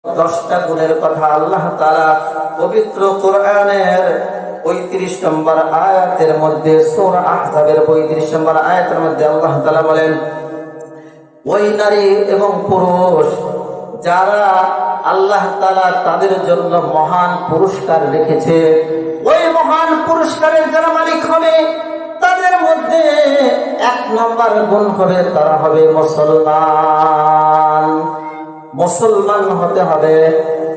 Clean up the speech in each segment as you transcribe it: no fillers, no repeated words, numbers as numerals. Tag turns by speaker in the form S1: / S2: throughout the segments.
S1: 10টা গুণের কথা আল্লাহ তাআলা পবিত্র কোরআনের 35 নম্বর আয়াতের মধ্যে সূরা আহজাবের 35 নম্বর আয়াতের মধ্যে আল্লাহ তাআলা বলেন, ওই নারী এবং পুরুষ যারা আল্লাহ তাআলা তাদের জন্য মহান পুরস্কার রেখেছে, ওই মহান পুরস্কারের যারা মালিক হবে তাদের মধ্যে 1 নম্বর গুণ হবে তারা হবে মুসলমান। মুসলমান হতে হবে।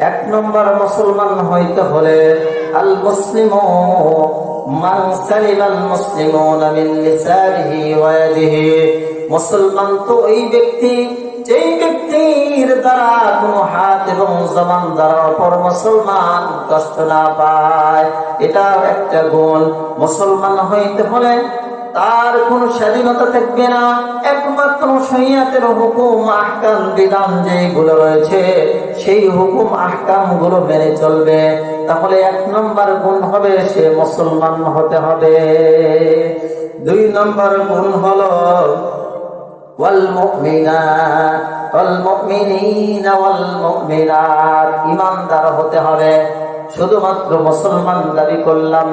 S1: 1 নম্বর মুসলমান হইতে হলে আল মুসলিমু মান সালিমাল মুসলিমুনা মিন লিসানিহি ওয়া ইয়াদিহি। মুসলমান তো ওই ব্যক্তি যেই ব্যক্তির দ্বারা কোনো হাত এবং জবান দ্বারা অপর মুসলমান কষ্ট না পায়। এটা একটা গুণ। মুসলমান হইতে হলে তার কোন স্বাধীনতা থাকবে না, একমাত্র শরিয়তের হুকুম আহকাম বিধান যেগুলো রয়েছে সেই হুকুম আহকাম গুলো মেনে চলবে। তাহলে 1 নম্বর গুণ হবে সে মুসলমান হতে হবে। 2 নম্বর গুণ হলো ওয়াল মুমিনাত ওয়াল মুমিনিনা ওয়াল মুমিনাত, ঈমানদার হতে হবে। শুধুমাত্র মুসলমান দাবি করলাম,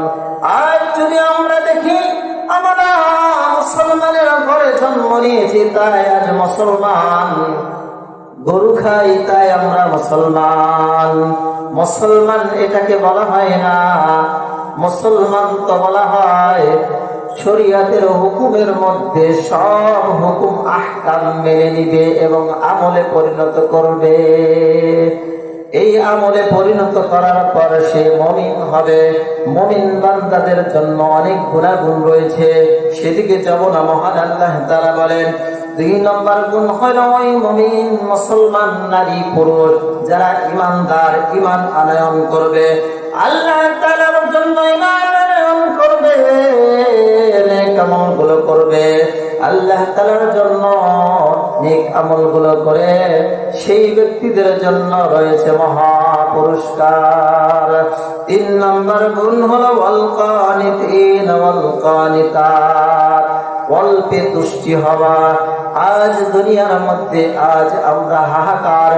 S1: আর যদি আমরা দেখি আমরা মুসলমানের ঘরে জন্ম নিয়েছি তাই আজ মুসলমান, গরু খাই তাই আমরা মুসলমান। মুসলমান এটাকে বলা হয় না। মুসলমান তো বলা হয় শরিয়তের হুকুমের মধ্যে সব হুকুম আহকাম মেনে নিবে এবং আমলে পরিণত করবে। এই আমলে পরিণত করার পর সে মুমিন হবে। মুমিন বান্দাদের জন্য অনেক গুণাগুণ রয়েছে, সেদিকে যাব না। মহান আল্লাহ তাআলা বলেন 2 নম্বর গুণ হলো ওই মুমিন মুসলমান নারী পুরুষ যারা ঈমানদার, ঈমান আনয়ন করবে, আল্লাহ তাআলার জন্য ঈমান আনয়ন করবে, নেক আমলগুলো করবে, আল্লাহ তাআলার জন্য নেক আমলগুলো করে সেই ব্যক্তিদের জন্য রয়েছে মহা পুরস্কার। 3 নম্বর গুণ হলো ওয়াল কানিতিন ওয়াল কানিতাত, অল্পে তুষ্টি হওয়া। আজ দুনিয়ার মধ্যে আজ আমরা হাহাকার।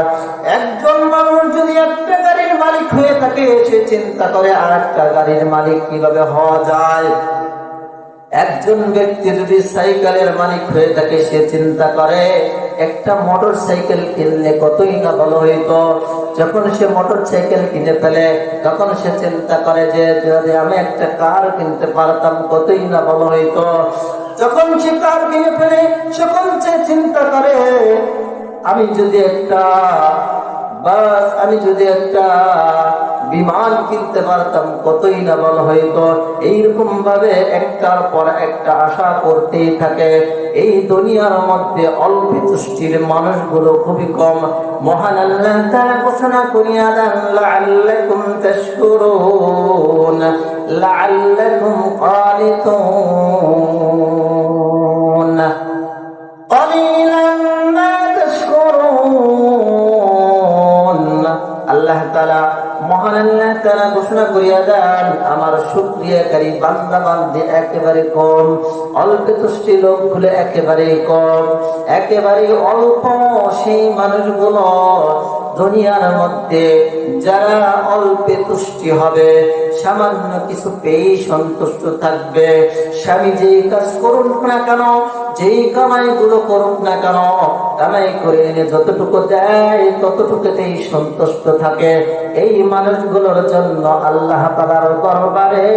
S1: একজন মানুষ যদি একটা গাড়ির মালিক হয়ে থাকে সে চিন্তা করে আরেকটা গাড়ির মালিক কিভাবে হওয়া যায়। একজন ব্যক্তি যদি সাইকেলের মালিক হয়ে থাকে সে চিন্তা করে একটা মোটর সাইকেল কিনলে কতই না ভালো হইতো। যখন সে মোটর সাইকেল কিনে ফেলে তখন সে চিন্তা করে যে যদি আমি একটা কার কিনতে পারতাম কতই না ভালো হইতো। যখন সে কার কিনে ফেলে তখন সে চিন্তা করে আমি যদি একটা বিমান কিনতে পারতাম কতই না ভালো হইতো। এইরকম ভাবে একটার পর একটা আশা করতেই থাকে। এই দুনিয়ার মধ্যে অল্প তুষ্টির মানুষগুলো খুবই কম। মহান আল্লাহ তাআলা ঘোষণা করিয়া দেন লাআল্লাকুম তাশকুরুন লাআল্লাকুম কানিতুন ক্বালিলান মা তাশকুরুন। আল্লাহ তাআলা মহান আল্লাহ তাআলা ঘোষণা করিয়া দেন আমার শুকরিয়াকারী বান্দা বান্দী একেবারে কম, অল্প তুষ্টি লোকগুলো একেবারে কম, একেবারে অল্প। সেই মানুষগুলো দুনিয়ার মধ্যে যারা অল্পে তুষ্টি হবে, সামান্য কিছু পেয়েই সন্তুষ্ট থাকবে। স্বামী যেই কাজ করুক না কেন, যেই কামাই গুলো করুক না কেন, কামাই করে এনে যতটুকু দেয় ততটুকুতেই সন্তুষ্ট থাকে। এই মানুষগুলোর জন্য আল্লাহ তাআলার দরবারে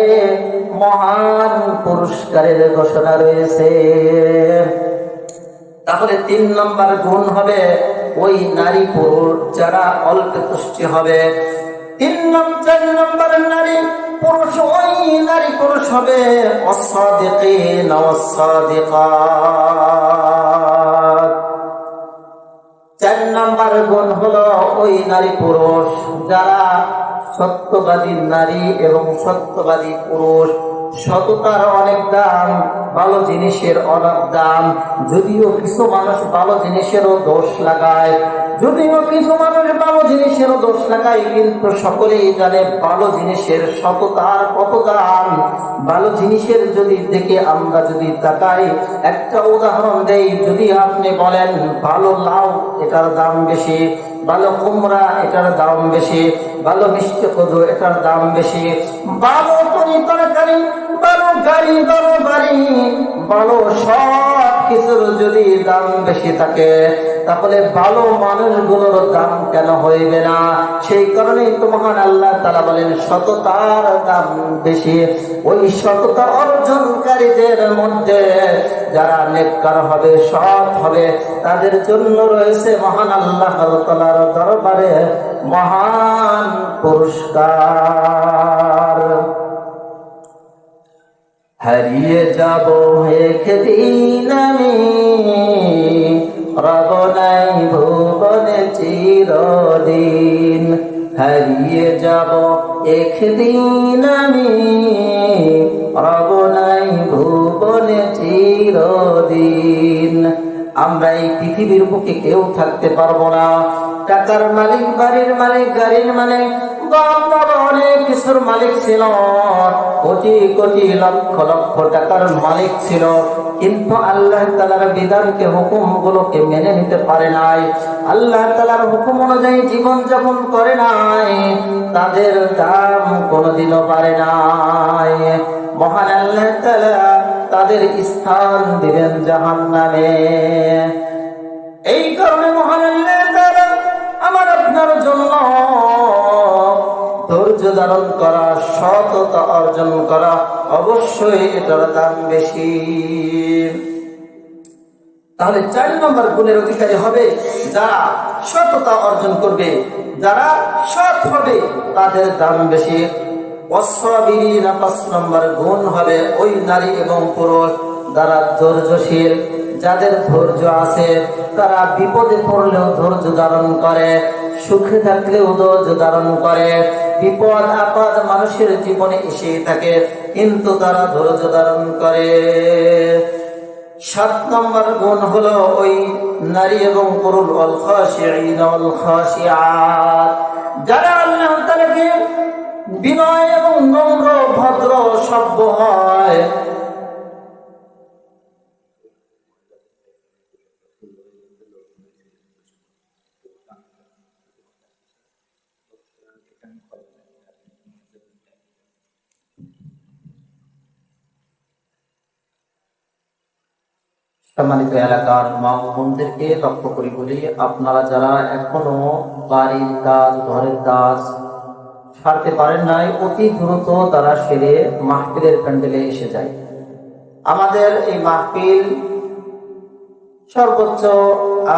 S1: মহান পুরস্কারের ঘোষণা রয়েছে। তাহলে 3 নম্বর গুণ হবে ওই নারী পুরুষ যারা অল্প তুষ্টি হবে। 4 নম্বর নারী পুরুষ ওই নারী পুরুষ হবে আস-সাদিকিন ওয়াস-সাদিকাত। 4 নম্বর গুণ হলো ওই নারী পুরুষ যারা সত্যবাদী নারী এবং সত্যবাদী পুরুষ। সততার অনেক দাম, ভালো জিনিসের অনেক দাম। যদিও কিছু মানুষ ভালো জিনিসেরও দোষ লাগায়, কিন্তু সকলেই জানে ভালো জিনিসের সততার কত দাম। ভালো জিনিসের দিকে আমরা যদি তাকাই, একটা উদাহরণ দেই, যদি আপনি বলেন ভালো লাউ এটার দাম বেশি, ভালো কুমড়া এটার দাম বেশি, ভালো মিষ্টি কদু এটার দাম বেশি, ভালো তরকারি, ভালো গাড়ি, ভালো বাড়ি, ভালো সব কিছুর যদি দাম বেশি থাকে, তাহলে ভালো মানুষগুলোর দাম কেন হইবে না? সেই কারণেই তো মহান আল্লাহ তাআলা বলেন সততার দাম বেশি। ওই সততা অর্জনকারীদের মধ্যে যারা নেককার হবে, সৎ হবে, তাদের জন্য রয়েছে মহান আল্লাহ তাআলার দরবারে মহান পুরস্কার। হারিয়ে যাব একদিন আমি, রব নাই ভুবনে চিরদিন। হারিয়ে যাব একদিন আমি, রব নাই ভুবনে চিরদিন। আমরা এই পৃথিবীর বুকে কেউ থাকতে পারবো না। টাকার মালিক, বাড়ির মালিক, গাড়ির মালিক, অনেক কিছুর মালিক ছিল, কোটি কোটি লক্ষ লক্ষ টাকার মালিক ছিল, কিন্তু আল্লাহ তাআলার বিধানকে, হুকুমগুলোকে মেনে নিতে পারে নাই, আল্লাহ তাআলার হুকুম অনুযায়ী জীবন যাপন করে নাই, তাদের দাম কোনোদিনও বাড়ে নাই। মহান আল্লাহ তাআলা তাদের স্থান দিবেন জাহান্নামে। এই কারণে মহান আল্লাহ তাআলা আমার আপনার জন্য ধৈর্য ধারণ করা, সততা অর্জন করা, অবশ্যই এটার দাম বেশি। তাহলে 4 নম্বর গুণের অধিকারী হবে যারা সততা অর্জন করবে, যারা সৎ হবে, তাদের দাম বেশি। 5 নম্বর গুণ হবে ওই নারী এবং পুরুষ যারা ধৈর্যশীল, যাদের ধৈর্য আছে, তারা বিপদে পড়লেও ধৈর্য ধারণ করে, সুখে থাকলেও ধৈর্য ধারণ করে। বিপদ আপদ মানুষের জীবনে এসে থাকে, কিন্তু তারা ধৈর্য ধারণ করে। 7 নম্বর গুণ হলো ওই নারী এবং পুরুষ ওয়াল খাশিঈন ওয়াল খাশিআত, যারা আল্লাহ তাআলাকে বিনয় এবং নম্র ভদ্র সভ্য হয়। সম্মানিত এলাকার মা ও বোনদেরকে লক্ষ্য করে বলি, আপনারা যারা এখনো বাড়ির কাজ, ঘরের কাজ সারতে পারেন নাই, অতি দ্রুত তারা সেরে মাহফিলের প্যান্ডেলে এসে যায়। আমাদের এই মাহফিল সর্বোচ্চ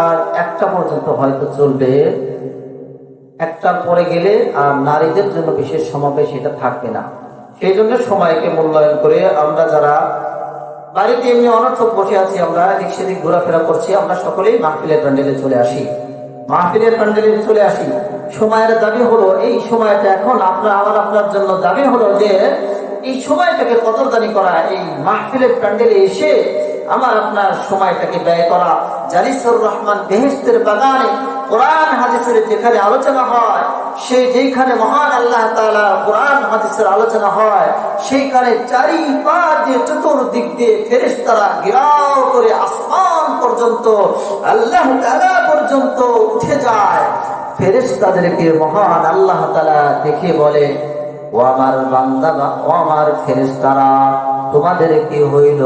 S1: আর 1টা পর্যন্ত হয়তো চলবে, 1টার পরে গেলে আর নারীদের জন্য বিশেষ সমাবেশ এটা থাকবে না। সেই জন্য সময়কে মূল্যায়ন করে আমরা যারা বাড়িতে এমনি অনর্থক বসে আছি, আমরা এদিক সেদিক ঘোরাফেরা করছি, আমরা সকলেই মাহফিলের প্যান্ডেলে চলে আসি। সময়ের দাবি হলো এই সময়টা, এখন আপনার জন্য দাবি হলো যে এই সময়টাকে কদরদানি করা, এই মাহফিলের প্যান্ডেলে এসে আমার আপনার সময়টাকে ব্যয় করা। জালিসুর রহমান বেহেশতের বাগানে কোরআন হাদিসের যেখানে আলোচনা হয়, যেখানে মহান আল্লাহ তাআলা কোরআন হাদিসের আলোচনা হয়, সেইখানে চারিপাশে চতুর্দিক দিয়ে ফেরেশতারা ঘেরাও করে আসমান পর্যন্ত, আল্লাহ তাআলা পর্যন্ত উঠে যায়। ফেরেশতাদেরকে মহান আল্লাহ তাআলা দেখে বলে, ও আমার বান্দা, ও আমার ফেরেশতারা, তোমাদের কি হইল?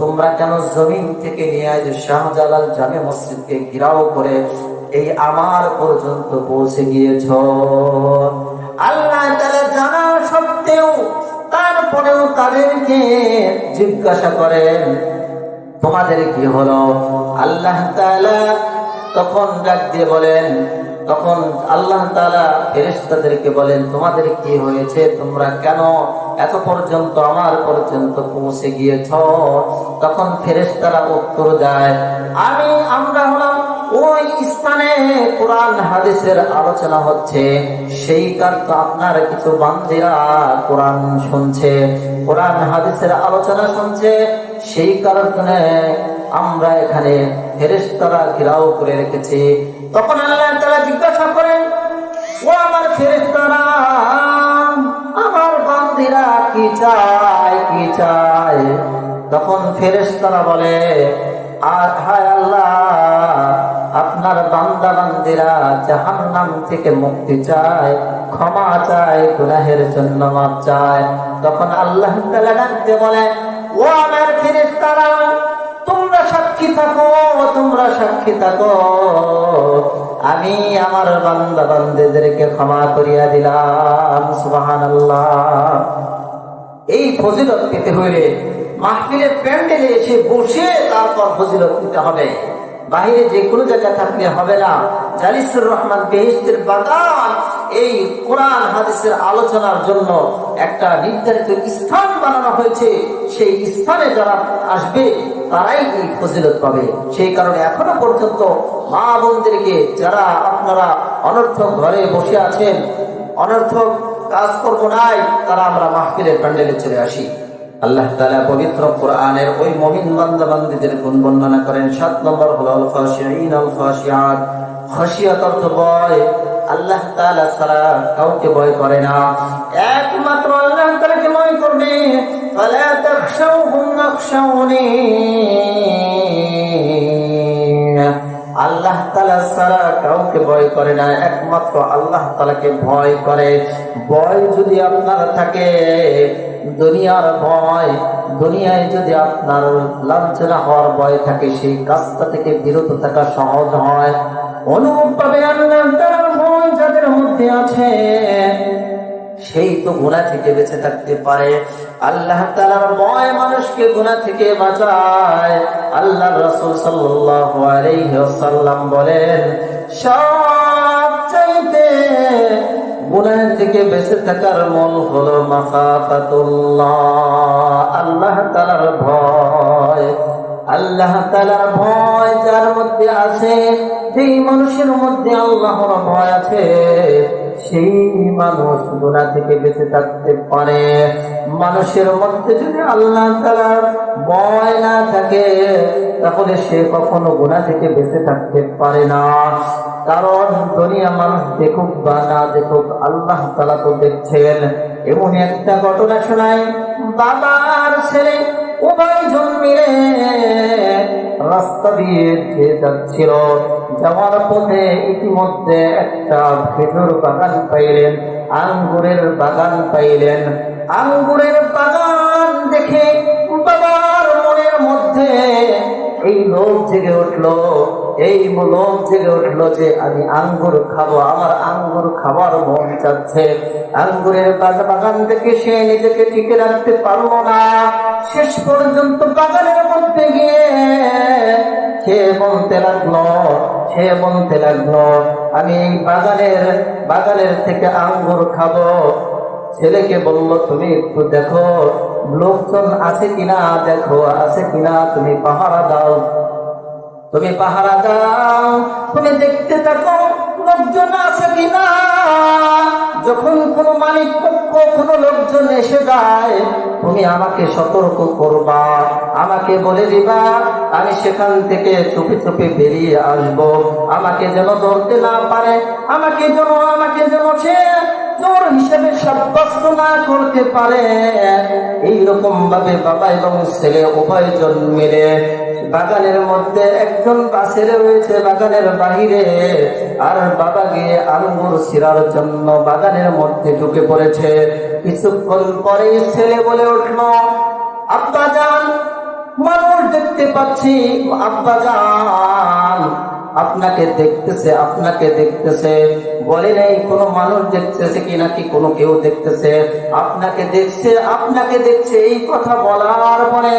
S1: তোমরা কেন জমিন থেকে নিয়ে আজ শাহজালাল জামে মসজিদকে ঘেরাও করে এই আমার পর্যন্ত পৌঁছে গিয়েছ? আল্লাহ তাআলা জানা সত্ত্বেও তারপরেও তাদেরকে জিজ্ঞাসা করেন, তোমাদের কি হলো? আল্লাহ তাআলা তখন ডাক দিয়ে বলেন, তখন আল্লাহ তাআলা ফেরেশতাদেরকে বলেন, তোমাদের কি হয়েছে? তোমরা কেন এত পর্যন্ত আমার পর্যন্ত পৌঁছে গিয়েছ? তখন ফেরেশতারা উত্তর দেয়, আমরা হলাম ওই স্থানে কোরআন হাদিসের আলোচনা হচ্ছে, সেই কারণে আপনার কিছু বান্দীরা কোরআন শুনছে, কোরআন হাদিসের আলোচনা শুনছে, সেই কারণে আমরা এখানে ফেরেশতারা ঘেরাও করে রেখেছি। তখন আল্লাহ তাআলা জিজ্ঞাসা করেন, ও আমার ফেরেশতারা, আমার বান্দীরা কি চায়? তখন ফেরেশতারা বলে, হায় আল্লাহ, আপনার বান্দা বান্দীরা জাহান্নাম থেকে মুক্তি চায়, ক্ষমা চায়, গুনাহের জন্য মাফ চায়। তখন আল্লাহ তাআলা ডাকতে বলে, ও আমার ফেরেশতারা, তোমরা সাক্ষী থাকো, আমি আমার বান্দা বান্দীদেরকে ক্ষমা করিয়া দিলাম। সুবহানাল্লাহ। এই ফজিলত পেতে হইলে মাহফিলের প্যান্ডেলে এসে বসে তারপর ফজিলত পেতে হবে, বাহিরে যে কোনো জায়গায় থাকলে হবে না। জালিসুর রহমান বেহেশতের বাগান এই কোরআন হাদিসের আলোচনার জন্য একটা নির্ধারিত স্থান বানানো হয়েছে, সেই স্থানে যারা আসবে তারাই এই ফজিলত পাবে। সেই কারণে এখনো পর্যন্ত মা বোনদেরকে, যারা আপনারা অনর্থক ঘরে বসে আছেন, অনর্থক কাজকর্ম নাই, তারা আমরা মাহফিলের প্যান্ডেলে চলে আসি। আল্লাহ তাআলা পবিত্র কোরআনের ওই মুমিন বান্দা বান্দীদের গুণ বর্ণনা করেন। 7 নম্বর হলো আল খাশিঈন আল খাশিআত। খাশিয়াত অর্থ ভয়। আল্লাহ তাআলা ছাড়া কাউকে ভয় করে না, একমাত্র আল্লাহ তাআলাকে ভয় করবে। ফালা তাখশাউহুম নাখশাউনি, আল্লাহ তাআলা ছাড়া কাউকে ভয় করে না, একমাত্র আল্লাহ তাআলাকে ভয় করে। ভয় যদি আপনার থাকে, দুনিয়ার ভয়, দুনিয়ায় যদি আপনার লাঞ্ছনা হওয়ার ভয় থাকে, সেই কাজটা থেকে বিরত থাকা সহজ হয়। অনুরূপভাবে আল্লাহ তাআলার ভয় যাদের মধ্যে আছে, সেই তো গুনাহ থেকে বেঁচে থাকতে পারে। আল্লাহ তাআলার ভয় মানুষকে গুনাহ থেকে বাঁচায়। আল্লাহর রাসূল সাল্লাল্লাহু আলাইহি ওয়াসাল্লাম বলেন, সবচাইতে গুনাহ থেকে বেঁচে থাকার মূল হলো মাখাফাতুল্লাহ, আল্লাহ তাআলার ভয়। আল্লাহ তাআলার ভয় যার মধ্যে আছে, যেই মানুষের মধ্যে আল্লাহর ভয় আছে, সেই মানুষ গুনাহ থেকে বেঁচে থাকতে পারে। মানুষের মধ্যে যদি আল্লাহ তাআলার ভয় না থাকে, তাহলে সে কখনো গুনাহ থেকে বেঁচে থাকতে পারে না। কারণ দুনিয়া মানুষ দেখুক বা না দেখুক, আল্লাহ তাআলা তো দেখছেন। এমন একটা ঘটনা শোনায়, বাবার ছেলে উভয়জন মিলে রাস্তা দিয়ে যাচ্ছিল। যাওয়ার পথে ইতিমধ্যে একটা খেজুর বাগান পাইলেন, আঙ্গুরের বাগান পাইলেন। আঙ্গুরের বাগান দেখে বাবার মনের মধ্যে এই লোভ জেগে উঠলো, যে আমি আঙ্গুর খাবো, আমার আঙ্গুর খাবার মন চাচ্ছে। আঙ্গুরের বাগান থেকে সে নিজেকে টিকে রাখতে পারলো না। শেষ পর্যন্ত বাগানের মধ্যে গিয়ে সে বলতে লাগলো, আমি এই বাগানের থেকে আঙ্গুর খাবো। ছেলেকে বলল, তুমি একটু দেখো লোকজন আছে কিনা, তুমি পাহারা দাও, তুমি দেখতে থাকো লোকজন আছে কিনা। যখন কোনো মালিক পক্ষ, কোনো লোকজন এসে যায়, তুমি আমাকে সতর্ক করবা, আমাকে বলে দিবা, আমি সেখান থেকে চুপি চুপি বেরিয়ে আসবো। আমাকে যেন ধরতে না পারে, আমাকে যেন সে চোর হিসেবে সাব্যস্ত না করতে পারে। এইরকম ভাবে বাবা এবং ছেলে উভয়জন মিলে বাগানের মধ্যে, একজন ছেলে রয়েছে বাগানের বাহিরে, আর বাবা গিয়ে আঙ্গুর ছিঁড়ার জন্য বাগানের মধ্যে ঢুকে পড়েছে। কিছুক্ষণ পরে ছেলে বলে উঠল, আব্বাজান, মানুষ দেখতে পাচ্ছি, আব্বাজান আপনাকে দেখতেছে। বলে নাই কোনো মানুষ দেখতেছে কি নাকি কোনো কেউ দেখতেছে, আপনাকে দেখছে। এই কথা বলার পরে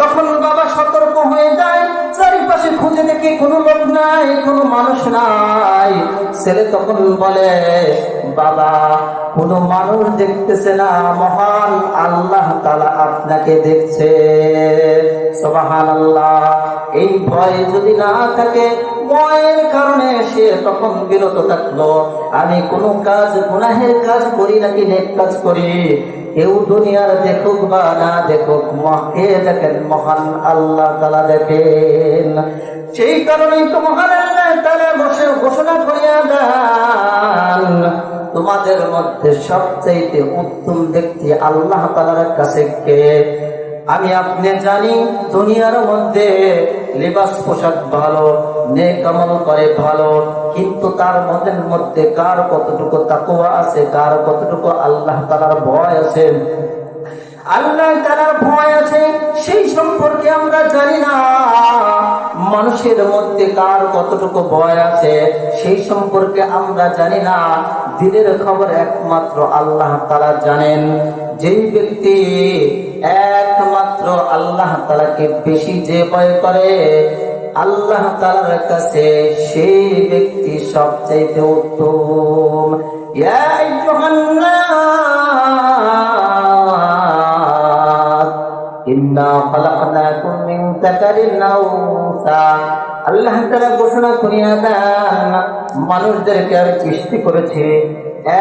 S1: তখন বাবা সতর্ক হয়ে যায়, চারিপাশে খুঁজে দেখি কোনো লোক নাই, কোনো মানুষ নাই। ছেলে তখন বলে, বাবা কোনো মানুষ দেখতেছে না, মহান আল্লাহ তাআলা আপনাকে দেখছে। সুবহানাল্লাহ। এই ভয় যদি না থাকে, ভয়ের কারণে সে তখন বিরত থাকলো। আমি কোন কাজ, গুনাহের কাজ করি নাকি নেক কাজ করি, কেউ দুনিয়ার দেখুক বা না দেখুক, মাকে দেখেন, মহান আল্লাহ তাআলা দেখেন। সেই কারণেই তো মহান আল্লাহ তাআলা বসে ঘোষণা করিয়া দেন, তোমাদের মধ্যে সবচাইতে উত্তম ব্যক্তি আল্লাহ তাআলার কাছে কে? আমি আপনি জানি দুনিয়ার মধ্যে লিবাস পোশাক ভালো, নেক আমল করে ভালো, কিন্তু তার মধ্যে কার কতটুকু তাকওয়া আছে, কার কতটুকু আল্লাহ তাআলার ভয় আছে, আল্লাহ তাআলার ভয় আছে, সেই সম্পর্কে আমরা জানি না। মানুষের মধ্যে কার কতটুকু ভয় আছে সেই সম্পর্কে আমরা জানি না। দিলের খবর একমাত্র আল্লাহ তাআলা জানেন। যেই ব্যক্তি একমাত্র আল্লাহ তাআলাকে বেশি যে ভয় করে, আল্লাহ তাআলার কাছে সেই ব্যক্তি সবচেয়ে উত্তম। ইয়া আইয়ুহান নাস ইন্না খালাকনাকুম মিন যাকারিন আও উনসা। আল্লাহ তাআলা ঘোষণা করিয়া দেন, মানুষদেরকে আমি সৃষ্টি করেছি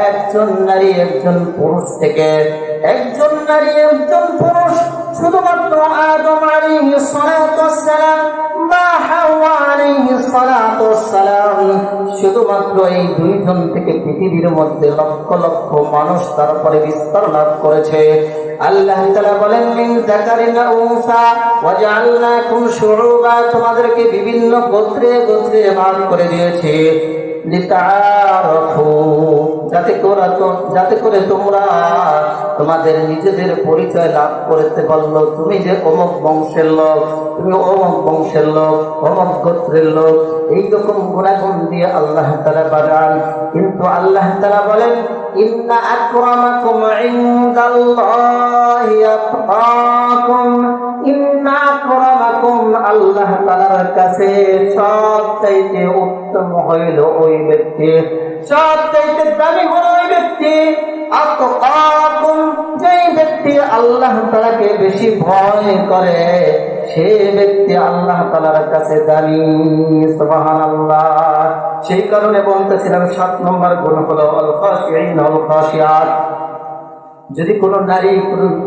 S1: একজন নারী একজন পুরুষ থেকে, একজন নারী একজন পুরুষ। শুধুমাত্র আদম আলাইহিস সালাতু ওয়াস সালাম বা হাওয়া আলাইহিস সালাতু ওয়াস সালাম, শুধুমাত্র এই দুইজন থেকে পৃথিবীর মধ্যে লক্ষ লক্ষ মানুষ তারপরে বিস্তার লাভ করেছে। আল্লাহ তাআলা বলেন, মিন যাকারিন আও উনসা ওয়া জাআলনাকুম শুউবা, তোমাদেরকে বিভিন্ন গোত্রে গোত্রে ভাগ করে দিয়েছি, লিতাআরাফু, যাতে করে তোমরা তোমাদের নিজেদের পরিচয় লাভ করতে পারলো। তুমি যে অমুক বংশের লোক, তুমি অমুক বংশের লোক, অমুক গোত্রের লোক, এইরকম গুণাগুণ দিয়ে আল্লাহ তাআলা বানান। কিন্তু আল্লাহ তাআলা বলেন, ইন্না আকরামাকুম ইনদাল্লাহি আতকাকুম, ইন্না আকরামাকুম, আল্লাহ তাআলার কাছে সবচাইতে উত্তম হইল ওই ব্যক্তি, সবচাইতে দামি হল ওই ব্যক্তি, আতকাকুম, যেই ব্যক্তি আল্লাহ তাআলাকে বেশি ভয় করে সে ব্যক্তি আল্লাহ তাআলার কাছে দামি। সুবহানাল্লাহ। সেই কারণে বলতেছিলাম 7 নম্বর গুণ হলো আল খাশিঈন আল খাশিয়াত। যদি কোনো নারী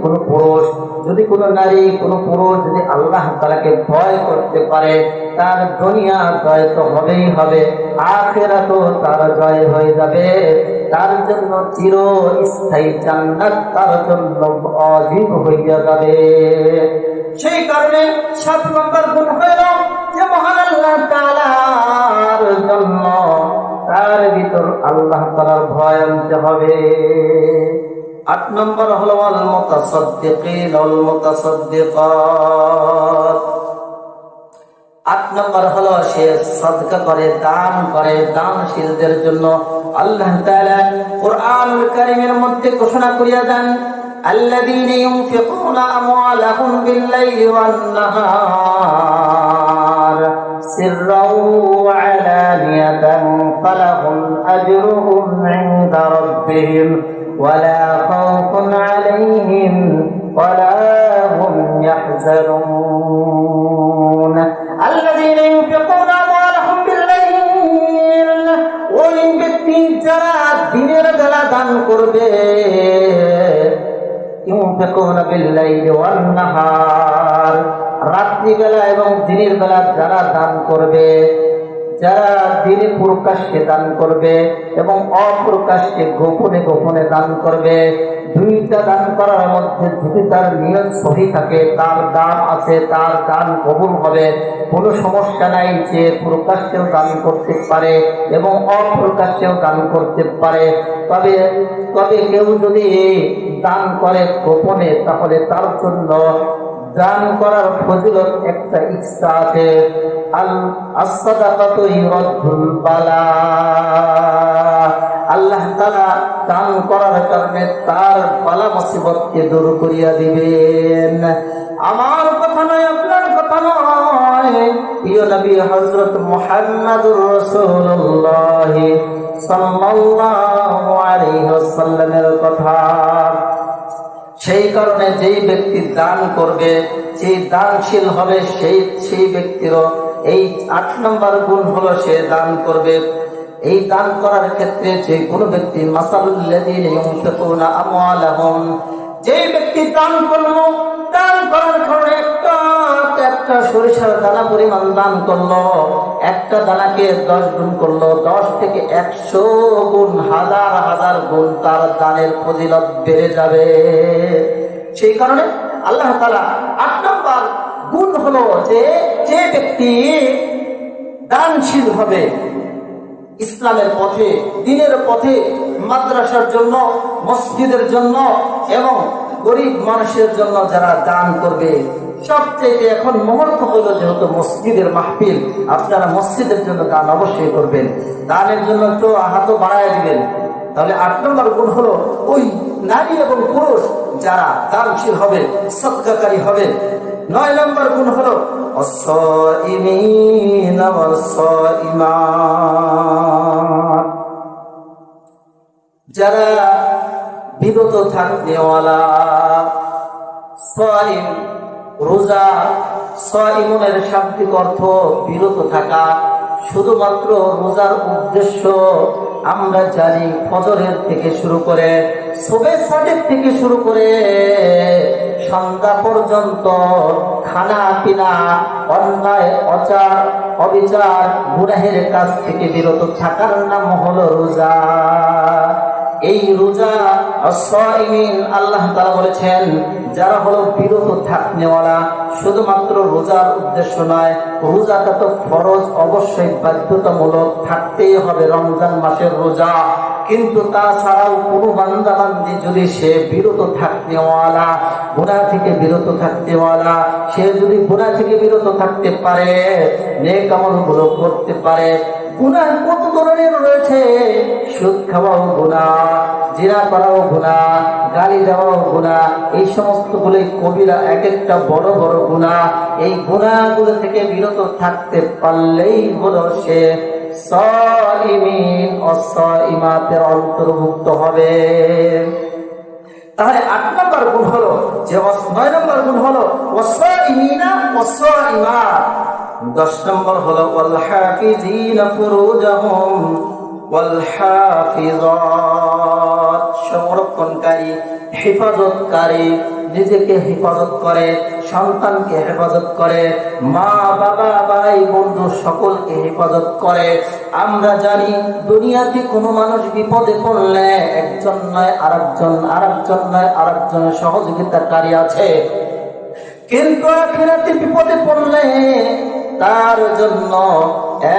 S1: কোনো পুরুষ, যদি কোনো নারী কোনো পুরুষ যদি আল্লাহ তাআলাকে ভয় করতে পারে, তার দুনিয়া জয় তো হবেই হবে, আখিরাতও তার জয় হয়ে যাবে। তার জন্য চিরস্থায়ী জান্নাত তার জন্য অজীব হইয়া যাবে। সেই কারণে 7 নম্বর গুণ হলো যে মহান আল্লাহ তাআলার জন্য তার ভিতর আল্লাহ তাআলার ভয় আনতে হবে। 8 নম্বর হলো আল মুতাসাদ্দিকিন ওয়াল মুতাসাদ্দিকাত। 8 নম্বর হলো সে সাদকা করে, দান করে, দানশীলদের জন্য আল্লাহ তাআলা কুরআনুল কারীমের মধ্যে ঘোষণা করিয়া দেন, আল্লাযীনা ইউনফিকুনা আমওয়ালাহুম বিল-লাইলি ওয়ান-নাহার সিররাও ওয়া আলানিয়াতান ফালাহুম আজরুহুম ইনদা রাব্বিহিম ولا خوف عليهم ولا هم يحزنون الذين ينفقون أموالهم بالليل ওই ব্যক্তি যারা দিনের বেলা দান করবে, ينفقون بالليل والنهار, রাত্রি বেলা এবং দিনের বেলা যারা দান করবে, যারা দিনে প্রকাশ্যে দান করবে এবং অপ্রকাশ্যে গোপনে গোপনে দান করবে, দুইটা দান করার মধ্যে যদি তার নিয়ত সহি থাকে, তার দান আছে, তার দান কবুল হবে, কোনো সমস্যা নাই। যে প্রকাশ্যেও দান করতে পারে এবং অপ্রকাশ্যেও দান করতে পারে। তবে কেউ যদি দান করে গোপনে, তাহলে তার জন্য দান করার ফজিলত একটা ইচ্ছা আছে। আস-সাদাকাতু ইউরাদ্দুল বালা, আল্লাহ তাআলা দান করার কারণে তার বালা মুসিবতকে দূর করিয়া দিবেন। আমার কথা নয়, আপনার কথা নয়, প্রিয় নবী হযরত মুহাম্মদুর রাসূলুল্লাহ সাল্লাল্লাহু আলাইহি ওয়াসাল্লামের কথা। সেই কারণে যেই ব্যক্তি দান করবে, যে দানশীল হবে, সেই ব্যক্তিরও এই 8 নম্বর গুণ হলো সে দান করবে। এই দান করার ক্ষেত্রে যে কোনো ব্যক্তি মাসালুল্লাযীনা ইউনফিকুনা আমওয়ালাহুম, যেই ব্যক্তি দান করলো, দান করার কারণে একটা সরিষার দানা পরিমাণ দান করলো, একটা দানাকে 10 গুণ করলো, 10 থেকে 100 গুণ, হাজার হাজার গুণ তার দানের ফজিলত বেড়ে যাবে। সেই কারণে আল্লাহ তাআলা 8 নম্বর গুণ হলো যে ব্যক্তি দানশীল হবে, ইসলামের পথে, দ্বীনের পথে, মাদ্রাসার জন্য, মসজিদের জন্য এবং গরিব মানুষের জন্য যারা দান করবে। সবচেয়ে এখন মুহূর্ত হলো যেহেতু মসজিদের মাহফিল, আপনারা মসজিদের জন্য দান অবশ্যই করবেন, দানের জন্য একটু হাতও বাড়ায় দিবেন। তাহলে 8 নম্বর গুণ হলো ওই নারী এবং পুরুষ যারা দানশীল হবে, সদকাকারী হবে। 9 নম্বর গুণ হলো আস-সাইমিনা ওয়াস-সাইমাত, যারা বিরত থাকনেওয়ালা। সাইম রোজা, সাইমুনের শাব্দিক অর্থ বিরত থাকা। শুধুমাত্র রোজার উদ্দেশ্য আমরা জানি, ফজরের থেকে শুরু করে, সুবহে সাদেক থেকে শুরু করে সন্ধ্যা পর্যন্ত খানা পিনা, অন্যায় অবিচার, গুনাহের কাজ থেকে বিরত থাকার নাম হলো রোজা। এই রোজা আস-সাইমিন, আল্লাহ তাআলা বলেছেন যারা হলো বিরত থাকনেওয়ালা। শুধুমাত্র রোজার উদ্দেশ্য নয়, রোজাটা তো ফরজ, অবশ্যই বাধ্যতামূলক থাকতেই হবে, রমজান মাসের রোজা। কিন্তু তাছাড়াও কোনো বান্দা বান্দি যদি সে বিরত থাকনেওয়ালা, গুনাহ থেকে বিরত থাকতেওয়ালা, সে যদি গুনাহ থেকে বিরত থাকতে পারে, নেক আমলগুলো করতে পারে। গুনাহ কত ধরনের রয়েছে, সুদ খাওয়াও গুনাহ, জিনা করাও গুনাহ, গালি দেওয়াও গুনাহ, এই সমস্ত গুলো কবিরা এক একটা বড় বড় গুনাহ। এই গুনাহগুলো থেকে বিরত থাকতে পারলেই হলো সে সাইমিন ও সাইমাতের অন্তর্ভুক্ত হবে। তাহলে 8 নম্বর গুণ হলো যে 9 নম্বর গুণ হলো ওয়াসাইমিনা ওয়াসাইমাত। 10 নম্বর হলো ওয়াল হাফিজিনা ফুরুজাহুম ওয়াল হাফিজাত, সংরক্ষণকারী, হেফাজতকারী, নিজেকে হেফাজত করে, সন্তানকে হেফাজত করে, মা বাবা ভাই বন্ধু সকলকে হেফাজত করে। আমরা জানি দুনিয়াতে কোনো মানুষ বিপদে পড়লে একজন নয় আরেকজন, আরেকজন নয় আরেকজনের সহযোগিতাকারী আছে, কিন্তু আখিরাতে বিপদে পড়লে তার জন্য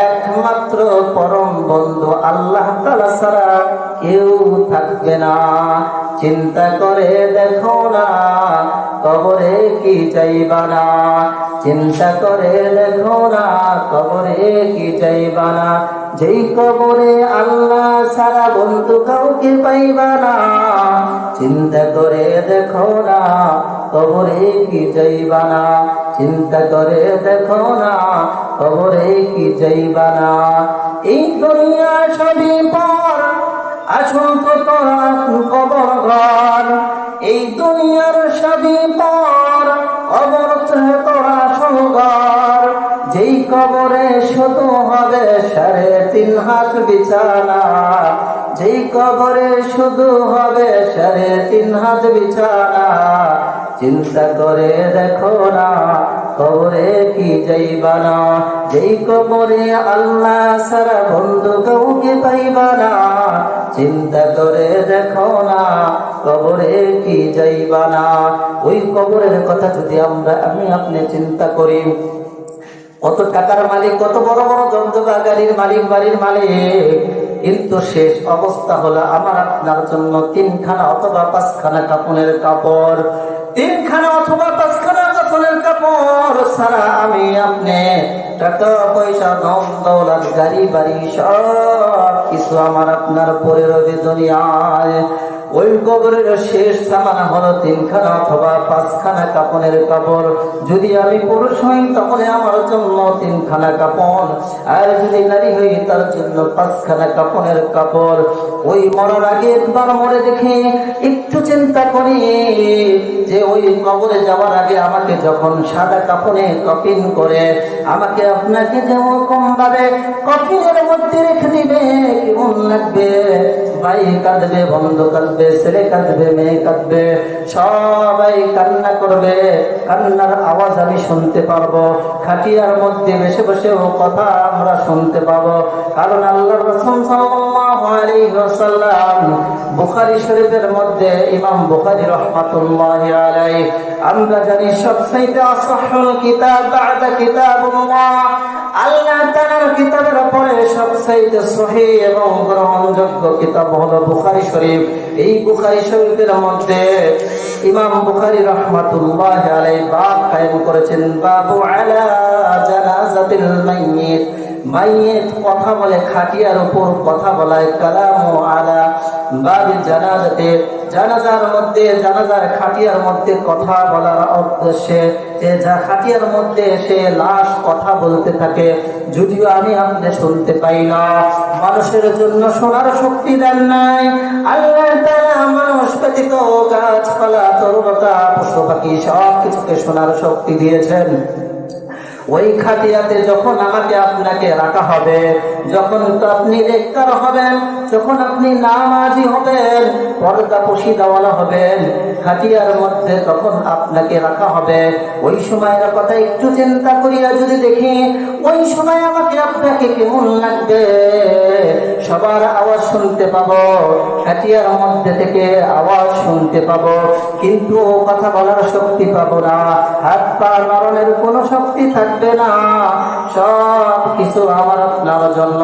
S1: একমাত্র পরম বন্ধু আল্লাহ তাআলা ছাড়া কেউ থাকবে না। চিন্তা করে দেখো না, কবরে কি যাইবা না, চিন্তা করে দেখো না, কবরে কি যাইবা না। যেই কবরে আল্লাহ ছাড়া বন্ধু কাউকে পাইবা না, চিন্তা করে দেখো না, কবরে কি যাইবা না, চিন্তা করে দেখো না, কবরে কি যাইবা না। এই দুনিয়া সবই পর, আসল তো তোরা কবর ঘর। এই দুনিয়ার সবই পর, কবর তোরা সঙ্গর। যেই কবরে শুধু হবে 3.5 হাত বিছানা, যেই কবরে শুধু হবে 3.5 হাত বিছানা। চিন্তা করে দেখো না, কবরে কি যাইবা না। যেই কবরে আল্লাহ ছাড়া বন্ধু কাউকে পাইবা না, চিন্তা করে দেখো না, কবরে কি যাইবা না। ওই কবরের কথা যদি আমি আপনি চিন্তা করি, কত টাকার মালিক, কত বড় বড় দমদমা গাড়ির মালিক, বাড়ির মালিক, কিন্তু শেষ অবস্থা হলো আমার আপনার জন্য 3খানা অথবা 5খানা কাপড়ের কাপড়। 3খানা অথবা 5খানা কাপড়ের কাপড় ছাড়া আমি আপনি টাকা পয়সা, ধন দৌলত, গাড়ি বাড়ি সব কিছু আমার আপনার পরে রবে দুনিয়ায়। ওই কবরের শেষ সামানা হলো 3খানা অথবা 5খানা কাপনের কাপড়। যদি আমি পুরুষ হই তাহলে আমার জন্য 3খানা কাপড়, আর যদি নারী হই তার জন্য 5খানা কাপনের কাপড়। ওই মরার আগে একবার মরে দেখে একটু চিন্তা করি যে ওই কবরে যাওয়ার আগে আমাকে যখন সাদা কাপনে কফিন করে আমাকে আপনাকে যেরকম ভাবে কফিনের মধ্যে রেখে দিবে, কেমন লাগবে? ভাই কাঁদবে, বন্ধু কাঁদবে, ছেলে কাঁদবে, মেয়ে কাঁদবে, সবাই কান্না করবে। কান্নার আওয়াজ আমি শুনতে পারবো, খাটিয়ার মধ্যে বসে বসেও কথা আমরা শুনতে পাবো। কারণ আল্লাহর রাসূল সাল্লাল্লাহু আলাইহি ওয়াসাল্লাম বুখারী শরীফের মধ্যে, ইমাম বুখারী রাহমাতুল্লাহি আলাইহি, আমরা জানি সবচেয়ে আসহুল কিতাব বা'দা কিতাবুল্লাহ, আল্লাহ তাআলার কিতাবের পরে সবচেয়ে সহিহ এবং গ্রহণযোগ্য কিতাব হলো বুখারী শরীফ। এই বুখারী শরীফের মধ্যে ইমাম বুখারী রাহমাতুল্লাহি আলাইহি বাব কায়েম করেছেন, বাবু আলা জানাজাতিল মাইয়িত। মাইয়িত কথা বলে, খাটিয়ার উপর কথা বলায় কালামু আলা বাবি জানাজাতে, জানাজার মধ্যে, জানাজার খাটিয়ার মধ্যে কথা বলার উদ্দেশ্যে যে যা খাটিয়ার মধ্যে সে লাশ কথা বলতে থাকে, যদিও আমি আপনি শুনতে পাই না। মানুষের জন্য শোনার শক্তি দেন নাই আল্লাহ তাআলা, মানুষ ব্যতীত গাছপালা, তরুলতা, পশু পাখি সব কিছুকে শোনার শক্তি দিয়েছেন। ওই খাটিয়াতে যখন আমাকে আপনাকে রাখা হবে, যখন তো আপনি নেককার হবেন, যখন আপনি নামাজি হবেন, পর্দা পশিদাওয়ালা হবেন, খাটিয়ার মধ্যে তখন আপনাকে রাখা হবে। ওই সময়ের কথা একটু চিন্তা করিয়া যদি দেখি ওই সময় আমাকে আপনাকে কেমন লাগবে। সবার আওয়াজ শুনতে পাবো, খাটিয়ার মধ্যে থেকে আওয়াজ শুনতে পাবো, কিন্তু কথা বলার শক্তি পাবো না, হাত পা নড়ানোর কোনো শক্তি থাকবে না। সব কিছু আমার আপনার জন্য,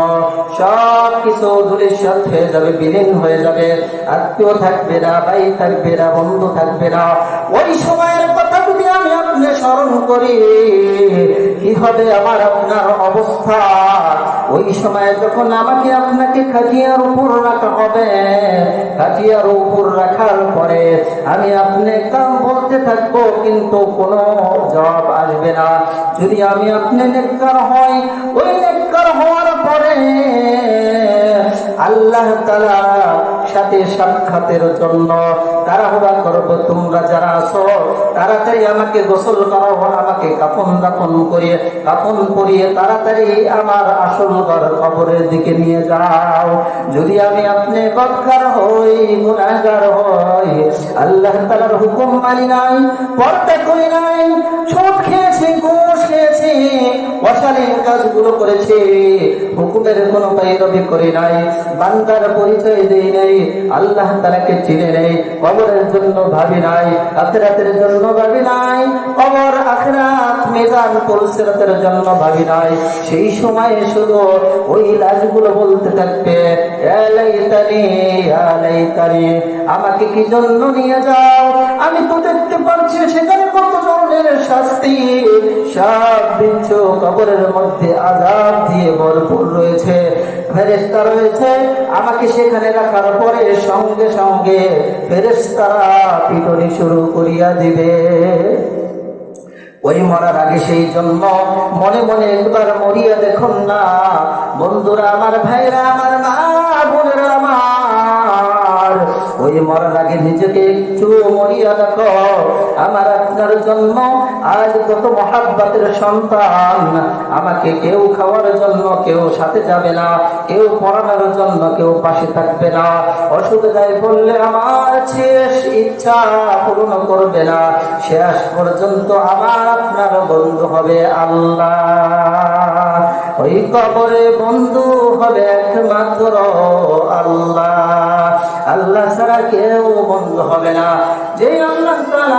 S1: সব কিছু ধূলিসাৎ হয়ে যাবে, বিলীন হয়ে যাবে। আত্মীয় থাকবে না, ভাই থাকবে না, বন্ধু থাকবে না। ওই সময়ের কথা যদি আমি আপনি স্মরণ করি, কি হবে আমার আপনার অবস্থা? ওই সময় যখন আমাকে আপনাকে খাটিয়ার উপর রাখা হবে, খাটিয়ার উপর রাখার পরে আমি আপনি কাম বলতে থাকবো, কিন্তু কোনো জবাব আসবে না। যদি আমি আপনি নেককার হই, ওই নেককার হওয়ার পরে আল্লাহ তাআলা সাথে সাক্ষাতের জন্য তাড়াহুড়া করবো, তোমরা যারা আছো তাড়াতাড়ি আমাকে গোসল করাও, আমাকে কাফন দাফন করিয়ে, কাফন পরিয়ে তাড়াতাড়ি আমার আসল ঘর কবরের দিকে নিয়ে যাও। যদি আমি আপনি বদকার হই, গুনাহগার হই, আল্লাহ তাআলার হুকুম মানি নাই, পর্দা করি নাই, সুদ খেয়েছি, ঘুষ খেয়েছি, অশালীন কাজগুলো করেছি, হুকুমের কোনো পায়রবি করি নাই, বান্দার পরিচয় দেই নাই, আল্লাহ তাআলাকে চিনে নেই, কবরের জন্য ভাবি নাই, আখিরাতের জন্য ভাবি নাই, কবর আখিরাত মিজান পুরস্কারের জন্য ভাবি নাই। সেই সময় শুধু ওই লাশগুলো বলতে থাকবে, ইয়া লাইতানি, ইয়া লাইতানি, আমাকে কি জন্য নিয়ে যাও? আমি তো দেখতে পাচ্ছি সেখানে কত ধরনের শাস্তি, সব বিচ্ছু কবরের মধ্যে আযাব দিয়ে ভরপুর রয়েছে, ফেরেশতা রয়েছে। আমাকে সেখানে রাখার পরে সঙ্গে সঙ্গে ফেরেশতারা পিটনি শুরু করিয়া দিবে। ওই মরার আগে সেই জন্য মনে মনে একবার মরিয়া দেখুন না বন্ধুরা আমার, ভাইরা আমার, মা বোনেরা আমার, ওই মরার আগে নিজেকে একটু মরিয়া দেখো। আমার আপনার জন্য আজ কত মহাব্বতের সন্তান, আমাকে কেউ খাওয়ার জন্য কেউ সাথে যাবে না, কেউ পড়ানোর জন্য কেউ পাশে থাকবে না, অসুবিধায় পড়লে আমার শেষ ইচ্ছা পূরণ করবে না, শেষ পর্যন্ত আমার আপনার বন্ধু হবে আল্লাহ। ওই কবরে বন্ধু হবে একমাত্র আল্লাহ, আল্লাহ ছাড়া কেউ বন্ধু হবে না। যে আল্লাহ তাআলা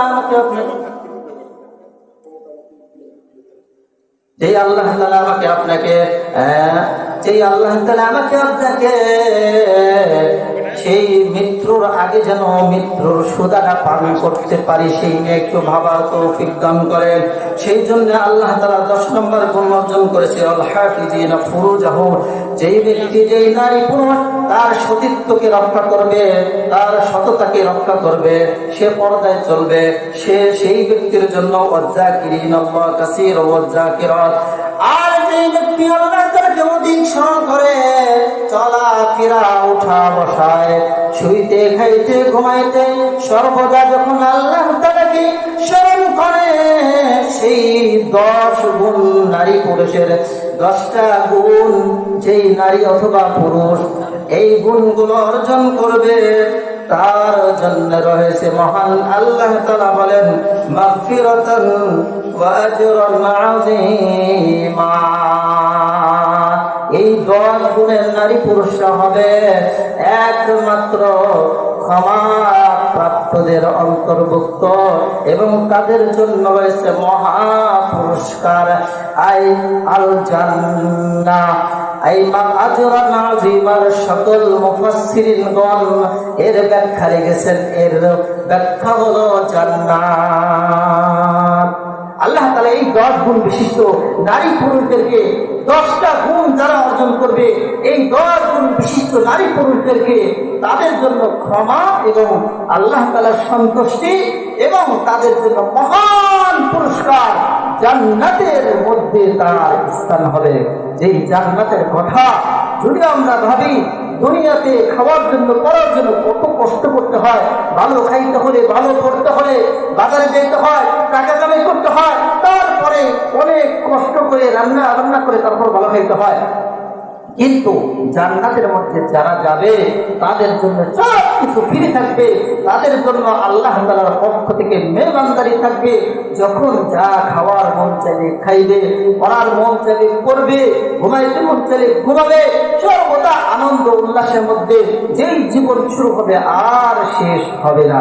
S1: আমাকে আপনাকে যেই আল্লাহ তাআলা আমাকে আপনাকে সেই মৃত্যুর আগে যেন মৃত্যুর সুদাটা পান করতে পারি, সেই নিয়ে একটু ভাবা তৌফিক দান করেন। সেই জন্য আল্লাহ তাআলা 10 নম্বর গুণ অর্জন করেছে, আল হাফিজিনা ফুরুজাহু, যেই ব্যক্তি যেই নারী পুরুষ তার সতীত্বকে রক্ষা করবে, তার সততাকে রক্ষা করবে, সে পর্দায় চলবে, সে সেই ব্যক্তির জন্য ওয়াজ্জাকিরিনাল্লাহ কাসীরা ওয়াজ্জাকিরাত। আর যেই ব্যক্তি আল্লাহ তাআলাকে অধিক স্মরণ করে, চলা ফেরা উঠা বসায়, শুইতে খাইতে ঘুমাইতে সর্বদা যখন আল্লাহ তাআলাকে স্মরণ করে, সেই 10 গুণ নারী পুরুষের 10টা গুণ যেই নারী অথবা পুরুষ এই গুণগুলো অর্জন করবে, তার জন্য রয়েছে মহান আল্লাহ তাআলা বলেন মাগফিরাতান ওয়া আজরান আযীমা। এই 10 গুণের নারী পুরুষরা হবে একমাত্র ক্ষমা প্রাপ্তদের অন্তর্ভুক্ত এবং তাদের জন্য রয়েছে মহা পুরস্কার, আই আল জান্নাহ। এই আজরান আযীমার সকল মুফাসসিরিনগণ এর ব্যাখ্যা লিখেছেন, এর ব্যাখ্যা হলো জান্নাত। আল্লাহ তাআলা এই 10 গুণ বিশিষ্ট নারী পুরুষদেরকে 10টা গুণ যারা অর্জন করবে, এই 10 গুণ বিশিষ্ট নারী পুরুষদেরকে তাদের জন্য ক্ষমা এবং আল্লাহ তাআলার সন্তুষ্টি এবং তাদের জন্য মহান পুরস্কার জান্নাতের মধ্যে তার স্থান হবে। যেই জান্নাতের কথা যদি আমরা ভাবি, দুনিয়াতে খাওয়ার জন্য করার জন্য কত কষ্ট করতে হয়, ভালো খাইতে হলে, ভালো পড়তে হলে বাজারে যেতে হয়, টাকা কামাই করতে হয়, তারপরে অনেক কষ্ট করে রান্না করে তারপর ভালো খাইতে হয়। কিন্তু জান্নাতের মধ্যে যারা যাবে তাদের জন্য সব কিছু ফ্রি থাকবে, তাদের জন্য আল্লাহ তাআলার পক্ষ থেকে মেহমানদারি থাকবে। যখন যা খাওয়ার মন চাইবে খাইবে, পড়ার মন চাইবে পড়বে, ঘুমাইতে মন চাইলে ঘুমাবে, সর্বদা আনন্দ উল্লাসের মধ্যে যেই জীবন শুরু হবে আর শেষ হবে না।